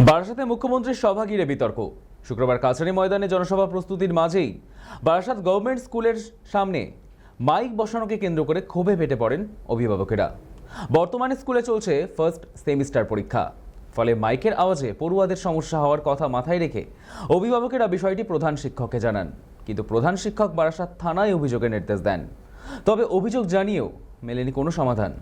বারাসাতে মুখ্যমন্ত্রীর সভা ঘিরে বিতর্ক। শুক্রবার কাছারি ময়দানে জনসভা প্রস্তুতির মাঝেই বারাসাত গভর্নমেন্ট স্কুলের সামনে মাইক বসানোকে কেন্দ্র করে ক্ষোভে ফেটে পড়েন অভিভাবকেরা। বর্তমানে স্কুলে চলছে ফার্স্ট সেমিস্টার পরীক্ষা, ফলে মাইকের আওয়াজে পড়ুয়াদের সমস্যা হওয়ার কথা মাথায় রেখে অভিভাবকেরা বিষয়টি প্রধান শিক্ষককে জানান। কিন্তু প্রধান শিক্ষক বারাসাত থানায় অভিযোগের নির্দেশ দেন, তবে অভিযোগ জানিয়েও মেলেনি কোনো সমাধান।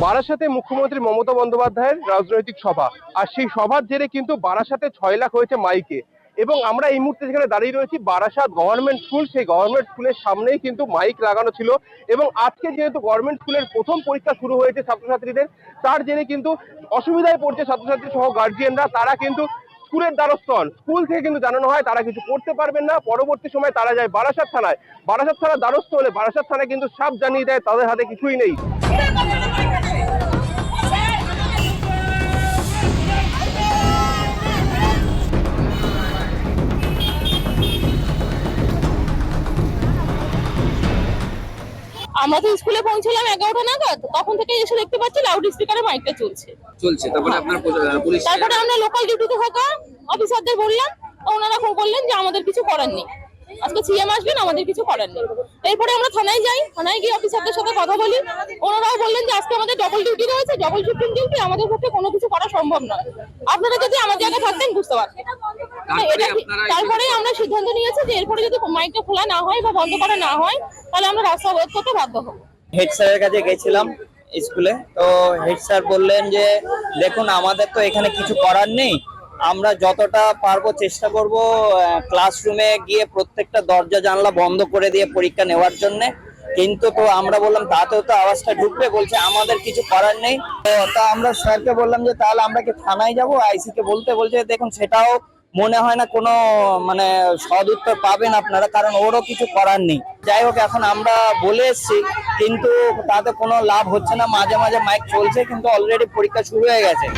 বারাসাতে মুখ্যমন্ত্রী মমতা বন্দ্যোপাধ্যায়ের রাজনৈতিক সভা, আর সেই সভার জেরে কিন্তু বারাসাতে 6 লাখ হয়েছে মাইকে। এবং আমরা এই মুহূর্তে যেখানে দাঁড়িয়ে রয়েছি বারাসাত গভর্নমেন্ট স্কুল, সেই গভর্নমেন্ট স্কুলের সামনেই কিন্তু মাইক লাগানো ছিল। এবং আজকে যেহেতু গভর্নমেন্ট স্কুলের প্রথম পরীক্ষা শুরু হয়েছে ছাত্রছাত্রীদের, তার জেরে কিন্তু অসুবিধায় পড়ছে ছাত্রছাত্রী সহ গার্জিয়ানরা। তারা কিন্তু স্কুলের দ্বারস্থ হন। স্কুল থেকে কিন্তু জানানো হয় তারা কিছু করতে পারবেন না। পরবর্তী সময় তারা যায় বারাসাত থানায়। বারাসাত থানার দ্বারস্থ হলে বারাসাত থানায় কিন্তু সাফ জানিয়ে দেয় তাদের হাতে কিছুই নেই। আমরা তো স্কুলে পৌঁছলাম 11টা নাগাদ, তখন থেকে এসে দেখতে পাচ্ছি লাউড স্পিকারে মাইকটা চলছে। তারপরে আপনার পুলিশ, তারপরে আমরা লোকাল ডিউটিতে থাকা অফিসারদের বললাম, তো ওনারা বললেন যে আমাদের কিছু করার নেই, আজকে সিএম আসবেন, আমাদের কিছু করার নেই। এরপরে আমরা থানায় যাই, থানায় গিয়ে অফিসারদের সাথে কথা বলি। ওনারাও বললেন যে আজকে আমাদের ডবল ডিউটি রয়েছে, ডবল শিফটিং ডিউটি, আমাদের পক্ষে কোনো কিছু করা সম্ভব নয়। আপনারা যদি আমার জায়গায় থাকতেন বুঝতে পারতেন। তারপরে আমরা সিদ্ধান্ত নিয়েছি যে এরপরে যদি মাইকটা খোলা না হয় বা বন্ধ করা না হয়, তাহলে আমরা রাস্তা অবরোধ করতে বাধ্য হবো। হেড স্যারের কাছে গেছিলাম স্কুলে, তো হেড স্যার বললেন যে দেখুন আমাদের তো এখানে কিছু করার নেই, আমরা যতটা পারবো চেষ্টা করব ক্লাসরুমে গিয়ে প্রত্যেকটা দরজা জানলা বন্ধ করে দিয়ে পরীক্ষা নেওয়ার জন্য। কিন্তু তো আমরা বললাম তাতেও তো আওয়াজটা ঢুকবে, বলছে আমাদের কিছু করার নেই। তো আমরা স্যারকে বললাম যে তাহলে আমরা কি থানায় যাবো, আইসি কে বলছে দেখুন সেটাও মনে হয় না কোনো সদ উত্তর পাবেন আপনারা, কারণ ওরও কিছু করার নেই। যাই হোক, এখন আমরা বলে এসছি কিন্তু তাতে কোনো লাভ হচ্ছে না। মাঝে মাঝে মাইক চলছে কিন্তু অলরেডি পরীক্ষা শুরু হয়ে গেছে।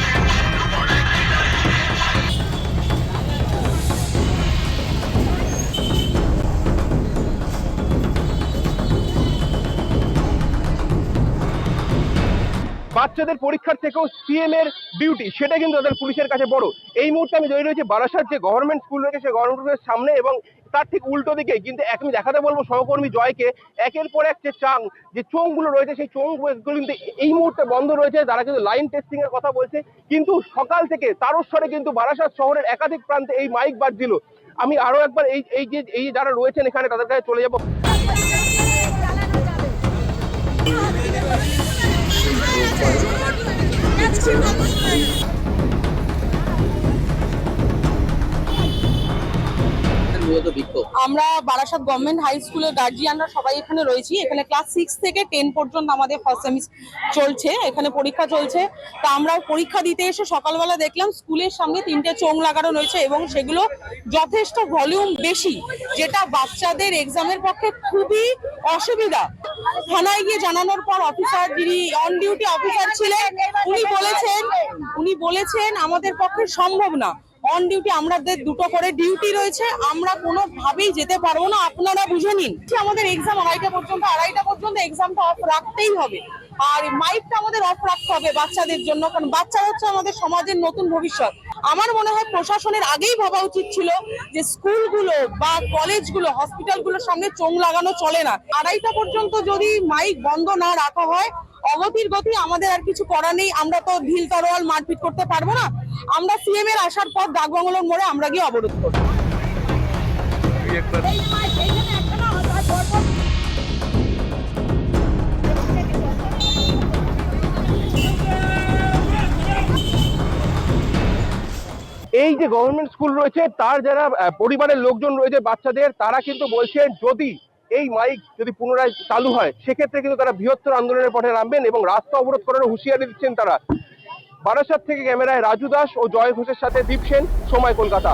বাচ্চাদের পরীক্ষার থেকেও সিএম এর ডিউটি, সেটা কিন্তু তাদের পুলিশের কাছে বড়। এই মুহূর্তে আমি দাঁড়িয়ে রয়েছি বারাসাত যে গভর্নমেন্ট স্কুল রয়েছে সেই গভর্নমেন্ট স্কুলের সামনে, এবং তার ঠিক উল্টো দিকে কিন্তু আমি দেখাতে বলবো সহকর্মী জয়কে, একের পর এক যে চোঙগুলো রয়েছে সেই চোঙগুলো কিন্তু এই মুহূর্তে বন্ধ রয়েছে। তারা কিন্তু লাইন টেস্টিং এর কথা বলছে, কিন্তু সকাল থেকে তারস্বরে কিন্তু বারাসাত শহরের একাধিক প্রান্তে এই মাইক বাজছিল। আমি আরো একবার এই যারা রয়েছেন এখানে তাদের কাছে চলে যাবো। আমরা বারাসাত গভর্নমেন্ট হাই স্কুলের গার্জিয়ানরা সবাই এখানে রয়েছি। এখানে ক্লাস 6 থেকে 10 পর্যন্ত আমাদের ফার্স্ট সেমিস্টার চলছে, এখানে পরীক্ষা চলছে। তো আমরা পরীক্ষা দিতে এসে সকালবেলা দেখলাম স্কুলের সামনে 3টে চোঙ লাগানো রয়েছে এবং সেগুলো যথেষ্ট ভলিউম বেশি, যেটা বাচ্চাদের এক্সামের পক্ষে খুবই অসুবিধা। থানায় গিয়ে জানানোর পর অফিসার, যিনি অন ডিউটি অফিসার ছিলেন, উনি বলেছেন আমাদের পক্ষে সম্ভব না, অন ডিউটি আমাদের 2টো করে ডিউটি রয়েছে, আমরা কোনোভাবেই যেতে পারবো না, আপনারা বুঝে নিন। আমাদের এক্সাম 2:30 পর্যন্ত এক্সামটা অফ রাখতেই হবে, আর মাইকটা আমাদের অফ রাখতে হবে বাচ্চাদের জন্য, কারণ বাচ্চারা হচ্ছে আমাদের সমাজের নতুন ভবিষ্যৎ। আমার মনে হয় প্রশাসনের আগেই ভাবা উচিত ছিল যে স্কুলগুলো বা কলেজগুলো, হসপিটালগুলোর সামনে চোঙ লাগানো চলে না। 2:30 পর্যন্ত যদি মাইক বন্ধ না রাখা হয়, অগতির গতি, আমাদের আর কিছু করার নেই। আমরা তো ঢিল তরোয়াল মারপিট করতে পারবো না। আমরা সিএম এর আসার পর ডাকবাংলোর মোড়ে আমরা গিয়ে অবরোধ করব। এই যে গভর্নমেন্ট স্কুল রয়েছে তার যারা পরিবারের লোকজন রয়েছে বাচ্চাদের, তারা কিন্তু বলছেন যদি এই মাইক যদি পুনরায় চালু হয় সেক্ষেত্রে কিন্তু তারা বৃহত্তর আন্দোলনের পথে নামবেন এবং রাস্তা অবরোধ করার হুঁশিয়ারি দিচ্ছেন তারা। বারাসাত থেকে ক্যামেরায় রাজু দাস ও জয় ঘোষের সাথে দীপ সেন, সময় কলকাতা।